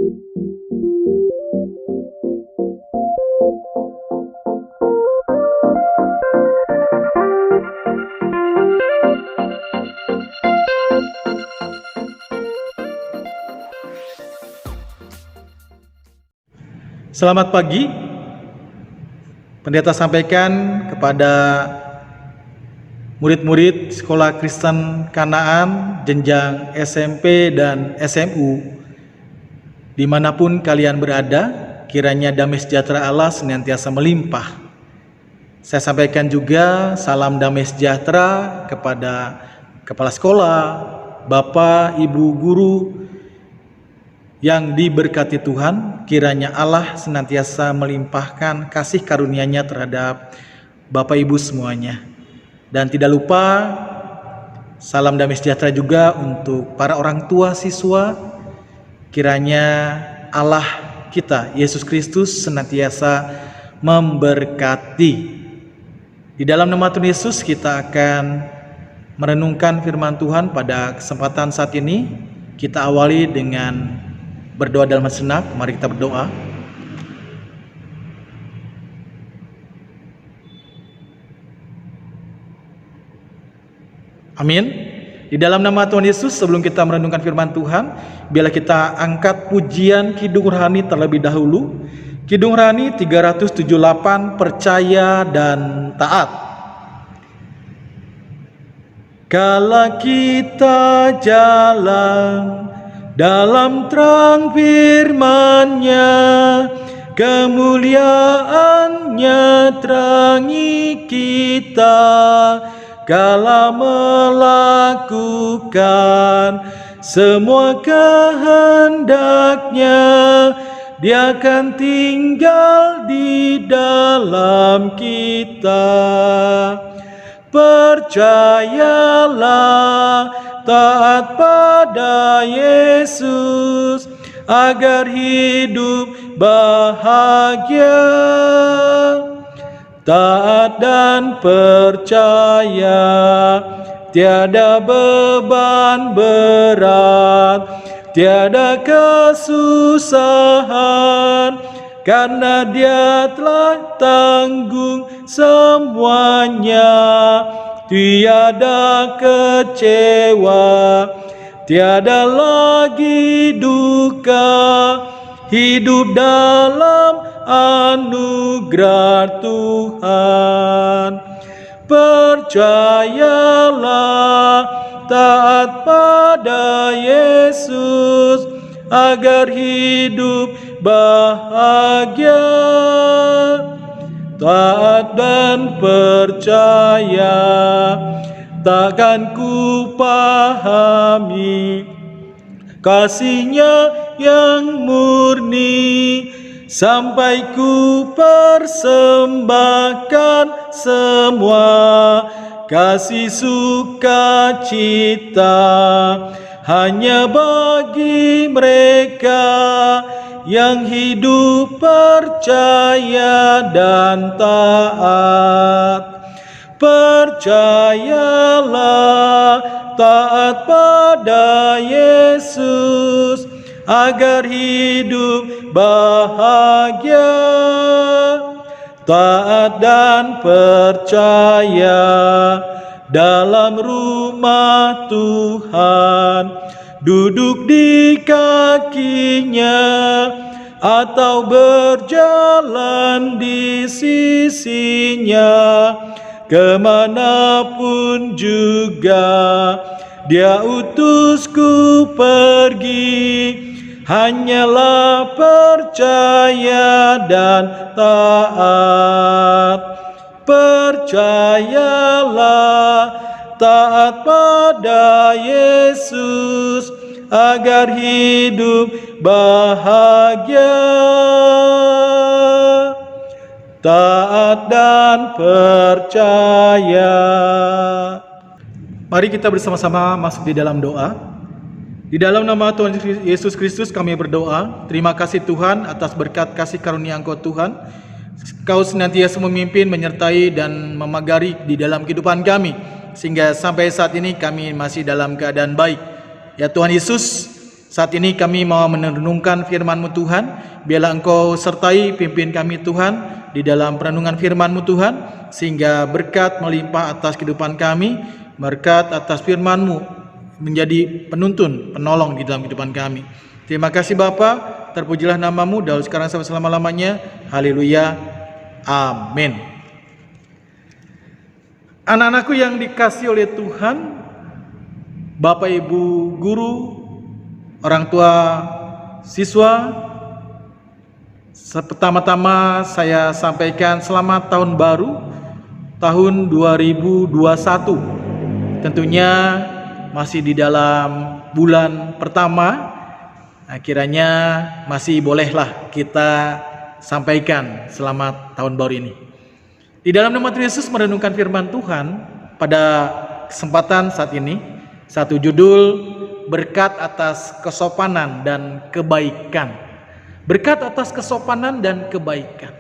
Selamat pagi. Pendeta sampaikan kepada murid-murid Sekolah Kristen Kanaan jenjang SMP dan SMU dimanapun kalian berada, kiranya damai sejahtera Allah senantiasa melimpah. Saya sampaikan juga salam damai sejahtera kepada kepala sekolah, Bapak, Ibu, guru yang diberkati Tuhan. Kiranya Allah senantiasa melimpahkan kasih karunia-Nya terhadap Bapak Ibu semuanya. Dan tidak lupa salam damai sejahtera juga untuk para orang tua siswa. Kiranya Allah kita, Yesus Kristus, senantiasa memberkati. Di dalam nama Tuhan Yesus kita akan merenungkan firman Tuhan pada kesempatan saat ini. Kita awali dengan berdoa dalam sejenak. Mari kita berdoa. Amin. Di dalam nama Tuhan Yesus, sebelum kita merenungkan firman Tuhan, biarlah kita angkat pujian Kidung Rohani terlebih dahulu. Kidung Rohani 378, percaya dan taat. Kala kita jalan dalam terang firman-Nya, kemuliaan-Nya terangi kita. Kala melakukan semua kehendak-Nya, Dia akan tinggal di dalam kita. Percayalah, taat pada Yesus agar hidup bahagia. Taat dan percaya, tiada beban berat, tiada kesusahan, karena Dia telah tanggung semuanya. Tiada kecewa, tiada lagi duka, hidup dalam anugerah Tuhan. Percayalah, taat pada Yesus agar hidup bahagia. Taat dan percaya, takkan ku pahami kasih-Nya yang murni, sampai ku persembahkan semua kasih sukacita hanya bagi mereka yang hidup percaya dan taat. Percayalah, taat pada Yesus agar hidup bahagia. Taat dan percaya dalam rumah Tuhan, duduk di kaki-Nya atau berjalan di sisi-Nya, kemanapun juga Dia utusku pergi, hanyalah percaya dan taat. Percayalah, taat pada Yesus agar hidup bahagia. Taat dan percaya. Mari kita bersama-sama masuk di dalam doa. Di dalam nama Tuhan Yesus Kristus kami berdoa. Terima kasih Tuhan atas berkat kasih karunia Engkau Tuhan. Kau senantiasa memimpin, menyertai dan memagari di dalam kehidupan kami, sehingga sampai saat ini kami masih dalam keadaan baik. Ya Tuhan Yesus, Saat ini kami mau merenungkan firman-Mu Tuhan. Biarlah Engkau sertai pimpin kami Tuhan di dalam perenungan firman-Mu Tuhan, sehingga berkat melimpah atas kehidupan kami, berkat atas firman-Mu menjadi penuntun, penolong di dalam kehidupan kami. Terima kasih Bapa, terpujilah nama-Mu dahulu sekarang sampai selama-lamanya. Haleluya. Amin. Anak-anakku yang dikasihi oleh Tuhan, Bapak Ibu guru, orang tua siswa, pertama-tama saya sampaikan selamat tahun baru tahun 2021. Tentunya masih di dalam bulan pertama, kiranya masih bolehlah kita sampaikan selamat tahun baru ini. Di dalam nama Tuhan Yesus merenungkan firman Tuhan pada kesempatan saat ini, satu judul, berkat atas kesopanan dan kebaikan. Berkat atas kesopanan dan kebaikan.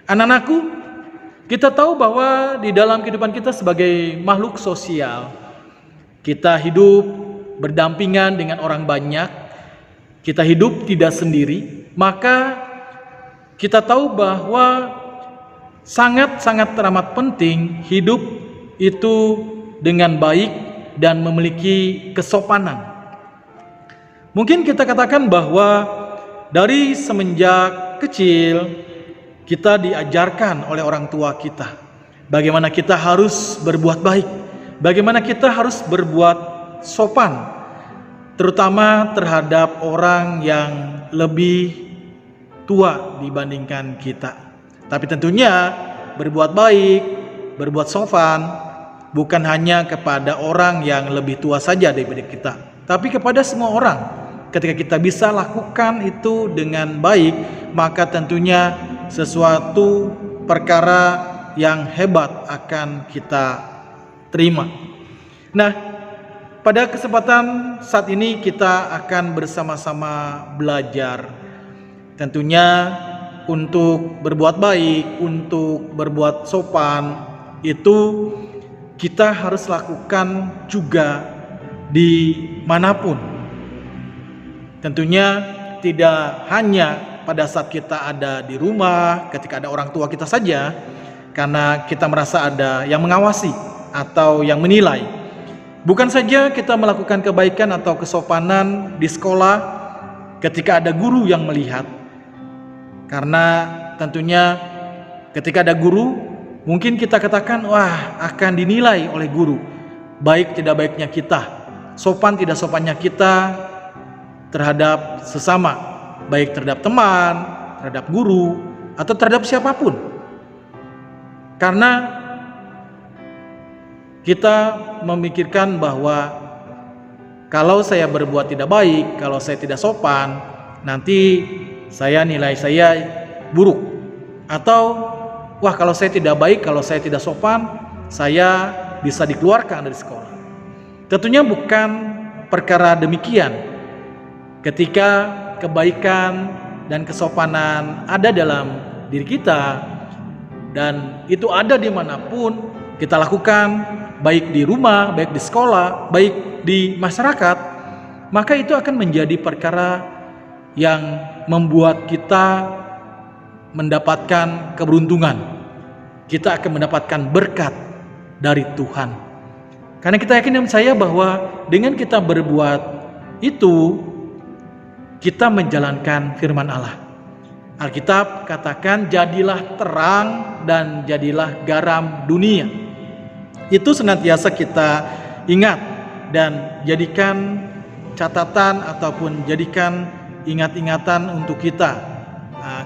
Anak-anakku, kita tahu bahwa di dalam kehidupan kita sebagai makhluk sosial, kita hidup berdampingan dengan orang banyak, kita hidup tidak sendiri, maka kita tahu bahwa sangat-sangat teramat penting hidup itu dengan baik dan memiliki kesopanan. Mungkin kita katakan bahwa dari semenjak kecil kita diajarkan oleh orang tua kita bagaimana kita harus berbuat baik, bagaimana kita harus berbuat sopan, terutama terhadap orang yang lebih tua dibandingkan kita. Tapi tentunya berbuat baik, berbuat sopan bukan hanya kepada orang yang lebih tua saja daripada kita, tapi kepada semua orang. Ketika kita bisa lakukan itu dengan baik, maka tentunya sesuatu perkara yang hebat akan kita terima. Nah, pada kesempatan saat ini kita akan bersama-sama belajar tentunya untuk berbuat baik, untuk berbuat sopan, itu kita harus lakukan juga dimanapun. Tentunya tidak hanya pada saat kita ada di rumah, ketika ada orang tua kita saja, karena kita merasa ada yang mengawasi atau yang menilai. Bukan saja kita melakukan kebaikan atau kesopanan di sekolah ketika ada guru yang melihat, karena tentunya ketika ada guru, mungkin kita katakan, wah, akan dinilai oleh guru, baik tidak baiknya kita, sopan tidak sopannya kita terhadap sesama, baik terhadap teman, terhadap guru, atau terhadap siapapun. Karena kita memikirkan bahwa kalau saya berbuat tidak baik, kalau saya tidak sopan, nanti nilai saya buruk. Atau wah, kalau saya tidak baik, kalau saya tidak sopan, saya bisa dikeluarkan dari sekolah. Tentunya bukan perkara demikian. Ketika kebaikan dan kesopanan ada dalam diri kita, dan itu ada dimanapun kita lakukan, baik di rumah, baik di sekolah, baik di masyarakat, maka itu akan menjadi perkara yang membuat kita mendapatkan keberuntungan. Kita akan mendapatkan berkat dari Tuhan. Karena kita yakin dan percaya bahwa dengan kita berbuat itu, kita menjalankan firman Allah. Alkitab katakan, jadilah terang dan jadilah garam dunia. Itu senantiasa kita ingat dan jadikan catatan ataupun jadikan ingat-ingatan untuk kita.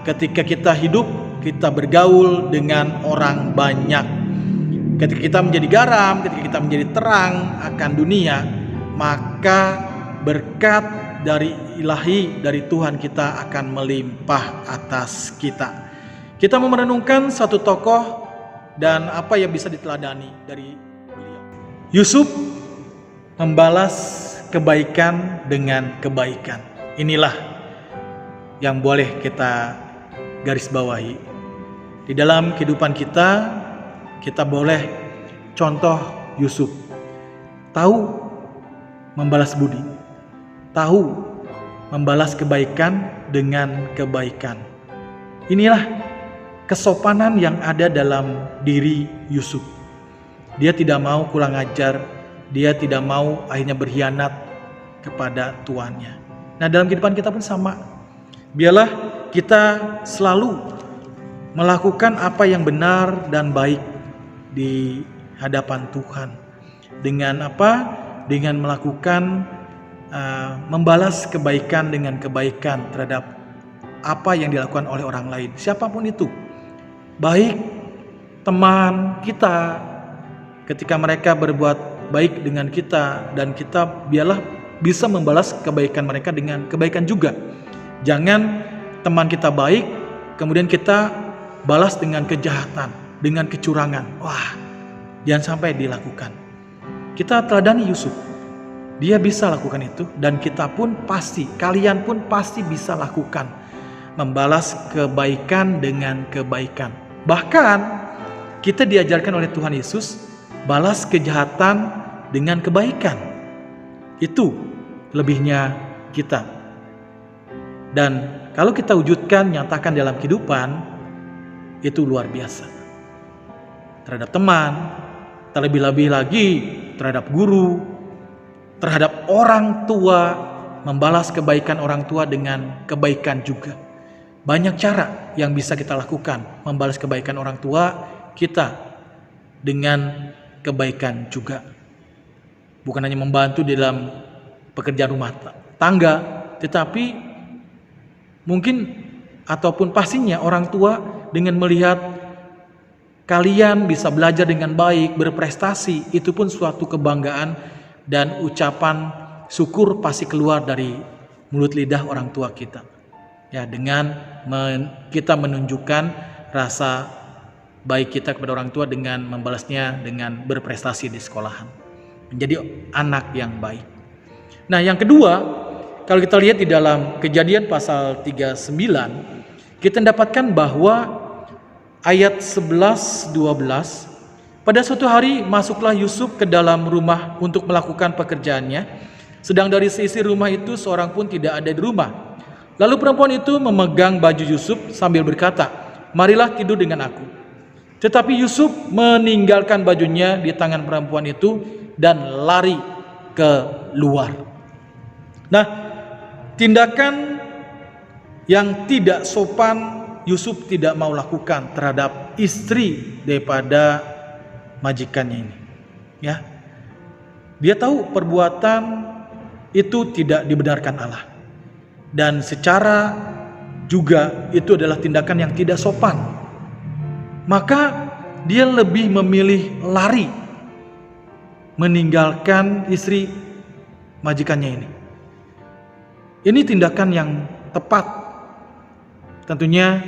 Ketika kita hidup, kita bergaul dengan orang banyak. Ketika kita menjadi garam, ketika kita menjadi terang akan dunia, maka berkat dari ilahi, dari Tuhan kita akan melimpah atas kita. Kita mau merenungkan satu tokoh dan apa yang bisa diteladani dari beliau. Yusuf membalas kebaikan dengan kebaikan. Inilah yang boleh kita garis bawahi. Di dalam kehidupan kita boleh contoh Yusuf. Tahu membalas budi, tahu membalas kebaikan dengan kebaikan. Inilah kesopanan yang ada dalam diri Yusuf. Dia tidak mau kurang ajar, dia tidak mau akhirnya berkhianat kepada tuannya. Nah, dalam kehidupan kita pun sama. Biarlah kita selalu melakukan apa yang benar dan baik di hadapan Tuhan. Dengan apa? Dengan melakukan membalas kebaikan dengan kebaikan terhadap apa yang dilakukan oleh orang lain, siapapun itu. Baik teman kita, ketika mereka berbuat baik dengan kita, dan kita biarlah bisa membalas kebaikan mereka dengan kebaikan juga. Jangan teman kita baik, kemudian kita balas dengan kejahatan, dengan kecurangan. Wah, jangan sampai dilakukan. Kita teladani Yusuf. Dia bisa lakukan itu, dan kita pun pasti, kalian pun pasti bisa lakukan. Membalas kebaikan dengan kebaikan. Bahkan kita diajarkan oleh Tuhan Yesus, balas kejahatan dengan kebaikan. Itu lebihnya kita. Dan kalau kita wujudkan, nyatakan dalam kehidupan, itu luar biasa. Terhadap teman, terlebih-lebih lagi terhadap guru, terhadap orang tua, membalas kebaikan orang tua dengan kebaikan juga. Banyak cara yang bisa kita lakukan, membalas kebaikan orang tua kita dengan kebaikan juga. Bukan hanya membantu dalam pekerjaan rumah tangga, tetapi mungkin ataupun pastinya orang tua dengan melihat kalian bisa belajar dengan baik, berprestasi, itu pun suatu kebanggaan dan ucapan syukur pasti keluar dari mulut lidah orang tua kita. Ya, dengan kita menunjukkan rasa baik kita kepada orang tua dengan membalasnya dengan berprestasi di sekolahan. Menjadi anak yang baik. Nah, yang kedua, kalau kita lihat di dalam Kejadian pasal 39, kita mendapatkan bahwa ayat 11-12, pada suatu hari masuklah Yusuf ke dalam rumah untuk melakukan pekerjaannya, sedang dari seisi rumah itu seorang pun tidak ada di rumah. Lalu perempuan itu memegang baju Yusuf sambil berkata, "Marilah tidur dengan aku." Tetapi Yusuf meninggalkan bajunya di tangan perempuan itu dan lari ke luar. Nah, tindakan yang tidak sopan Yusuf tidak mau lakukan terhadap istri daripada majikannya ini. Ya, dia tahu perbuatan itu tidak dibenarkan Allah, dan secara juga itu adalah tindakan yang tidak sopan. Maka dia lebih memilih lari, meninggalkan istri majikannya ini. Ini tindakan yang tepat. Tentunya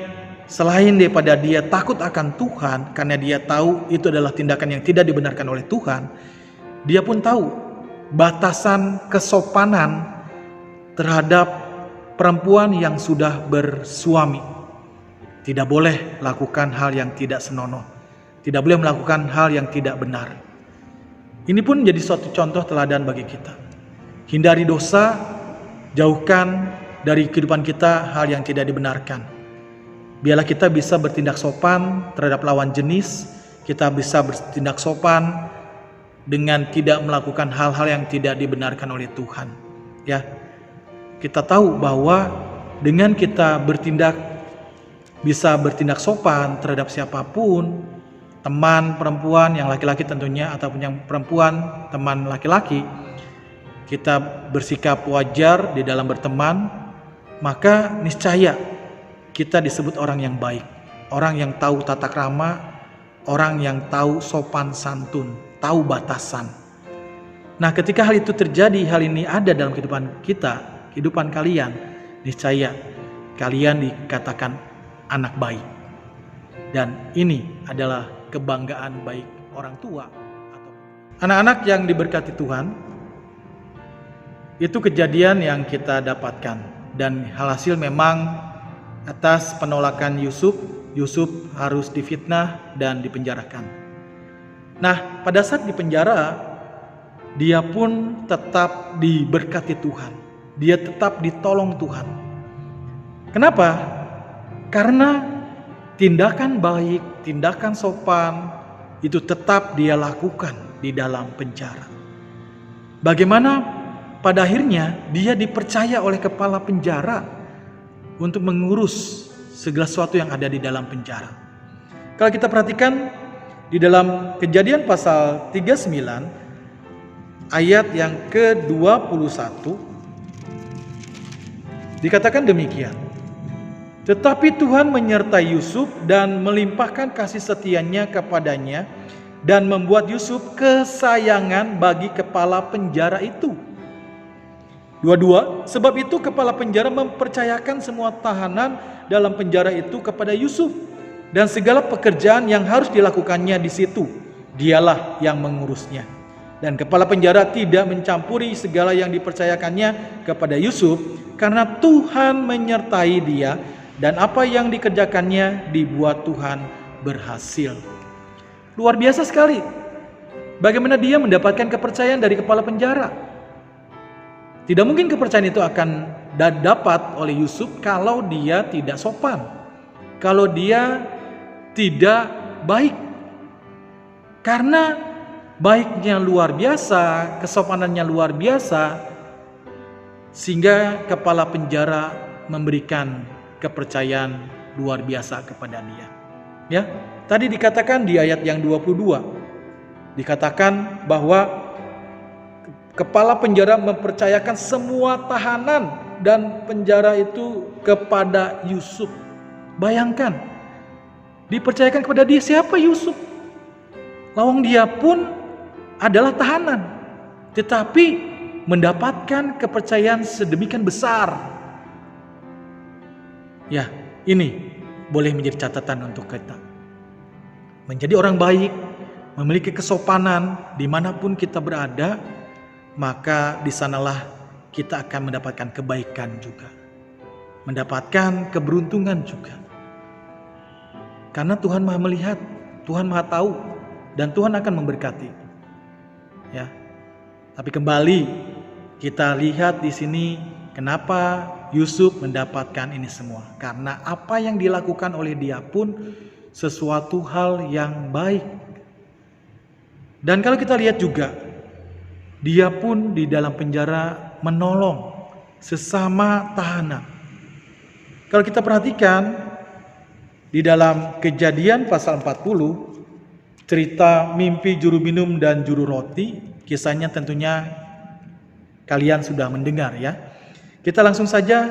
selain daripada dia takut akan Tuhan, karena dia tahu itu adalah tindakan yang tidak dibenarkan oleh Tuhan, dia pun tahu batasan kesopanan terhadap perempuan yang sudah bersuami. Tidak boleh lakukan hal yang tidak senonoh, tidak boleh melakukan hal yang tidak benar. Ini pun menjadi suatu contoh teladan bagi kita. Hindari dosa, jauhkan dari kehidupan kita hal yang tidak dibenarkan. Biarlah kita bisa bertindak sopan terhadap lawan jenis, kita bisa bertindak sopan dengan tidak melakukan hal-hal yang tidak dibenarkan oleh Tuhan. Ya, kita tahu bahwa dengan kita bisa bertindak sopan terhadap siapapun, teman perempuan yang laki-laki tentunya, ataupun yang perempuan teman laki-laki, kita bersikap wajar di dalam berteman, maka niscaya kita disebut orang yang baik, orang yang tahu tata krama, orang yang tahu sopan santun, tahu batasan. Nah, ketika hal itu terjadi, hal ini ada dalam kehidupan kita, kehidupan kalian, niscaya kalian dikatakan anak baik. Dan ini adalah kebanggaan baik orang tua. Anak-anak yang diberkati Tuhan, itu kejadian yang kita dapatkan. Dan hasil memang atas penolakan Yusuf harus difitnah dan dipenjarakan. Nah, pada saat dipenjara, dia pun tetap diberkati Tuhan. dia tetap ditolong Tuhan. Kenapa? Karena tindakan baik, tindakan sopan itu tetap dia lakukan di dalam penjara. Bagaimana pada akhirnya dia dipercaya oleh kepala penjara untuk mengurus segala sesuatu yang ada di dalam penjara. Kalau kita perhatikan di dalam Kejadian pasal 39 ayat yang ke-21 dikatakan demikian. Tetapi Tuhan menyertai Yusuf dan melimpahkan kasih setianya kepadanya dan membuat Yusuf kesayangan bagi kepala penjara itu. 22, sebab itu kepala penjara mempercayakan semua tahanan dalam penjara itu kepada Yusuf dan segala pekerjaan yang harus dilakukannya di situ, dialah yang mengurusnya. Dan kepala penjara tidak mencampuri segala yang dipercayakannya kepada Yusuf karena Tuhan menyertai dia dan apa yang dikerjakannya dibuat Tuhan berhasil. Luar biasa sekali. Bagaimana dia mendapatkan kepercayaan dari kepala penjara. Tidak mungkin kepercayaan itu akan dapat oleh Yusuf kalau dia tidak sopan, kalau dia tidak baik. Karena baiknya luar biasa, kesopanannya luar biasa, sehingga kepala penjara memberikan kepercayaan luar biasa kepada dia. Ya, tadi dikatakan di ayat yang 22, dikatakan bahwa kepala penjara mempercayakan semua tahanan dan penjara itu kepada Yusuf. Bayangkan, dipercayakan kepada dia. Siapa Yusuf? Lawang dia pun adalah tahanan, tetapi mendapatkan kepercayaan sedemikian besar. Ya, ini boleh menjadi catatan untuk kita. Menjadi orang baik, memiliki kesopanan dimanapun kita berada, maka di sanalah kita akan mendapatkan kebaikan juga, mendapatkan keberuntungan juga. Karena Tuhan Maha melihat, Tuhan Maha tahu, dan Tuhan akan memberkati. Ya, tapi kembali kita lihat di sini kenapa Yusuf mendapatkan ini semua? Karena apa yang dilakukan oleh dia pun sesuatu hal yang baik. Dan kalau kita lihat juga, dia pun di dalam penjara menolong sesama tahanan. Kalau kita perhatikan di dalam Kejadian pasal 40, cerita mimpi juru minum dan juru roti, kisahnya tentunya kalian sudah mendengar ya. Kita langsung saja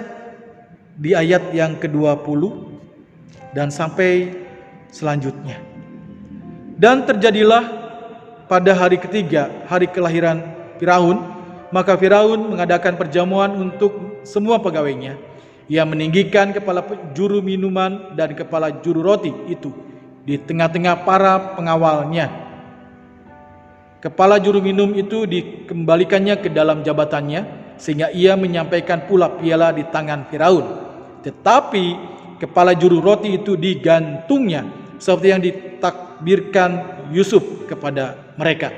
di ayat yang ke-20 dan sampai selanjutnya. Dan terjadilah pada hari ketiga, hari kelahiran Firaun, maka Firaun mengadakan perjamuan untuk semua pegawainya. Ia meninggikan kepala juru minuman dan kepala juru roti itu di tengah-tengah para pengawalnya. Kepala juru minum itu dikembalikannya ke dalam jabatannya, sehingga ia menyampaikan pula piala di tangan Firaun. Tetapi kepala juru roti itu digantungnya, seperti yang ditakbirkan Yusuf kepada mereka.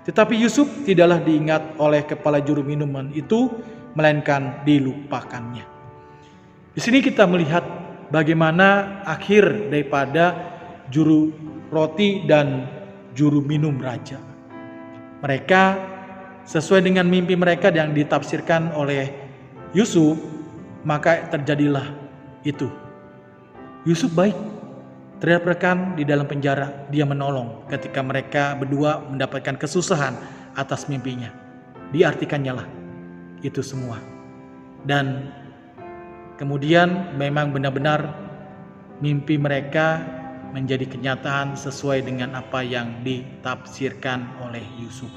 Tetapi Yusuf tidaklah diingat oleh kepala juru minuman itu, melainkan dilupakannya. Di sini kita melihat bagaimana akhir daripada juru roti dan juru minum raja. Mereka sesuai dengan mimpi mereka yang ditafsirkan oleh Yusuf, maka terjadilah itu. Yusuf baik terhadap rekan di dalam penjara, dia menolong ketika mereka berdua mendapatkan kesusahan atas mimpinya. Diartikannya lah itu semua. Dan kemudian memang benar-benar mimpi mereka menjadi kenyataan sesuai dengan apa yang ditafsirkan oleh Yusuf.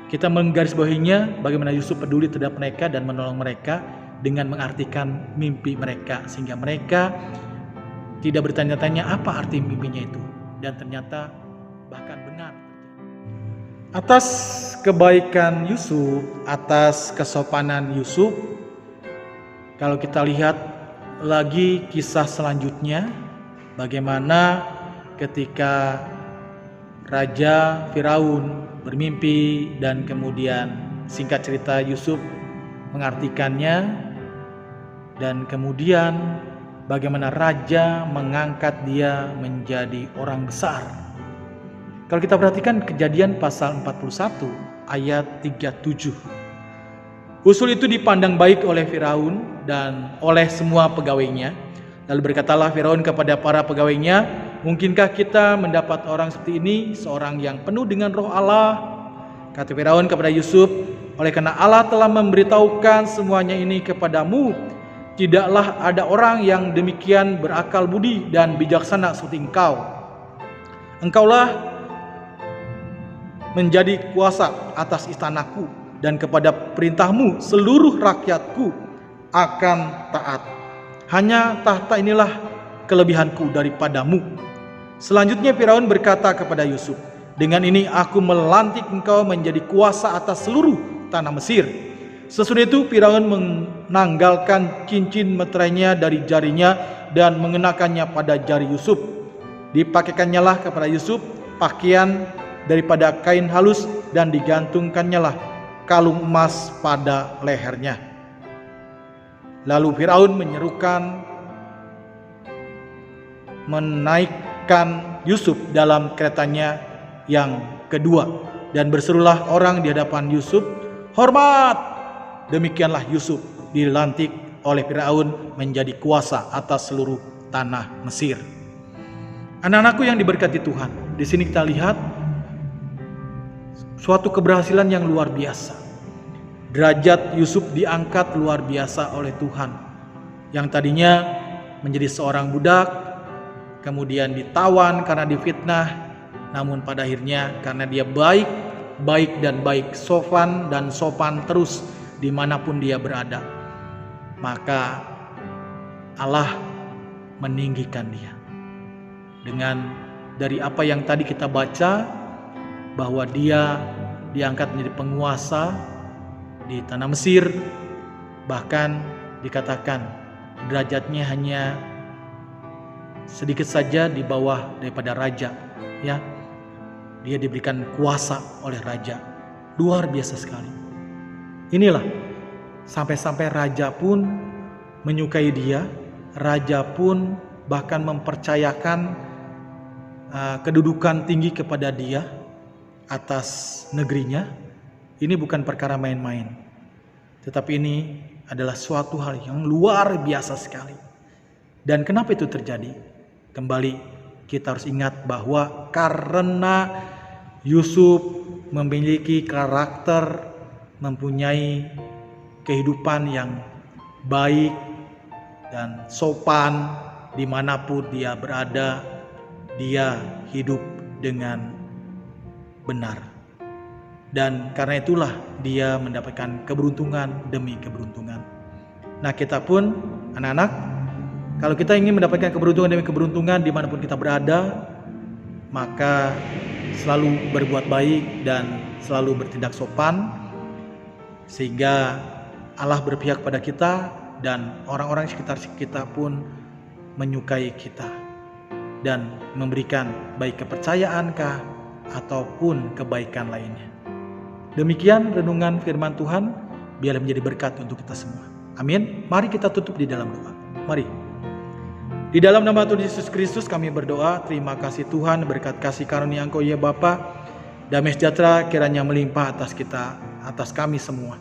Kita menggarisbawahinya bagaimana Yusuf peduli terhadap mereka dan menolong mereka dengan mengartikan mimpi mereka, sehingga mereka tidak bertanya-tanya apa arti mimpinya itu, dan ternyata bahkan benar. Atas kebaikan Yusuf, atas kesopanan Yusuf, kalau kita lihat lagi kisah selanjutnya, bagaimana ketika Raja Firaun bermimpi dan kemudian singkat cerita Yusuf mengartikannya, dan kemudian bagaimana raja mengangkat dia menjadi orang besar. Kalau kita perhatikan Kejadian pasal 41 ayat 37. Usul itu dipandang baik oleh Firaun dan oleh semua pegawainya. Lalu berkatalah Firaun kepada para pegawainya, "Mungkinkah kita mendapat orang seperti ini, seorang yang penuh dengan roh Allah?" Kata Firaun kepada Yusuf, "Oleh karena Allah telah memberitahukan semuanya ini kepadamu, tidaklah ada orang yang demikian berakal budi dan bijaksana seperti engkau. Engkaulah menjadi kuasa atas istanaku, dan kepada perintahmu seluruh rakyatku akan taat. Hanya tahta inilah kelebihanku daripadamu." Selanjutnya Firaun berkata kepada Yusuf, "Dengan ini aku melantik engkau menjadi kuasa atas seluruh tanah Mesir." Sesudah itu Firaun menanggalkan cincin meterainya dari jarinya dan mengenakannya pada jari Yusuf. Dipakeikannyalah lah kepada Yusuf pakaian daripada kain halus dan digantungkannya lah kalung emas pada lehernya. Lalu Firaun menaikkan Yusuf dalam keretanya yang kedua, dan berserulah orang di hadapan Yusuf, "Hormat!" Demikianlah Yusuf dilantik oleh Firaun menjadi kuasa atas seluruh tanah Mesir. Anak-anakku yang diberkati Tuhan, di sini kita lihat suatu keberhasilan yang luar biasa. Derajat Yusuf diangkat luar biasa oleh Tuhan. Yang tadinya menjadi seorang budak, kemudian ditawan karena difitnah, namun pada akhirnya karena dia baik dan baik, sopan dan sopan terus dimanapun dia berada, maka Allah meninggikan dia. Dengan dari apa yang tadi kita baca, bahwa dia diangkat menjadi penguasa di tanah Mesir, bahkan dikatakan derajatnya hanya sedikit saja di bawah daripada raja, ya. Dia diberikan kuasa oleh raja, luar biasa sekali. Inilah sampai-sampai raja pun menyukai dia, raja pun bahkan mempercayakan kedudukan tinggi kepada dia atas negerinya. Ini bukan perkara main-main, tetapi ini adalah suatu hal yang luar biasa sekali. Dan kenapa itu terjadi? Kembali kita harus ingat bahwa karena Yusuf memiliki karakter, mempunyai kehidupan yang baik dan sopan dimanapun dia berada, dia hidup dengan benar. Dan karena itulah dia mendapatkan keberuntungan demi keberuntungan. Nah, kita pun anak-anak, kalau kita ingin mendapatkan keberuntungan demi keberuntungan dimanapun kita berada, maka selalu berbuat baik dan selalu bertindak sopan, sehingga Allah berpihak pada kita dan orang-orang sekitar kita pun menyukai kita dan memberikan baik kepercayaankah ataupun kebaikan lainnya. Demikian renungan firman Tuhan, biarlah menjadi berkat untuk kita semua. Amin. Mari kita tutup di dalam doa. Mari. Di dalam nama Tuhan Yesus Kristus kami berdoa. Terima kasih Tuhan, berkat kasih karunia Engkau ya Bapa. Damai sejahtera kiranya melimpah atas kita, atas kami semua.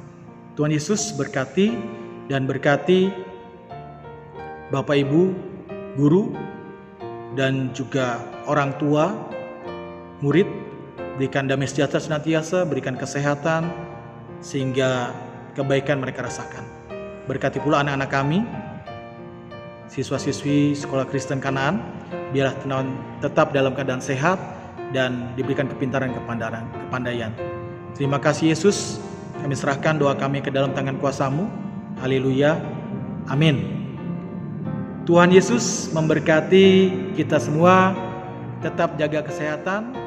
Tuhan Yesus berkati dan berkati Bapak Ibu, guru, dan juga orang tua, murid. Berikan damai sejahtera senantiasa, berikan kesehatan, sehingga kebaikan mereka rasakan. Berkati pula anak-anak kami, siswa-siswi Sekolah Kristen Kanaan, biarlah tetap dalam keadaan sehat dan diberikan kepintaran, kepandaian. Terima kasih Yesus, kami serahkan doa kami ke dalam tangan kuasa-Mu. Haleluya, amin. Tuhan Yesus memberkati kita semua, tetap jaga kesehatan,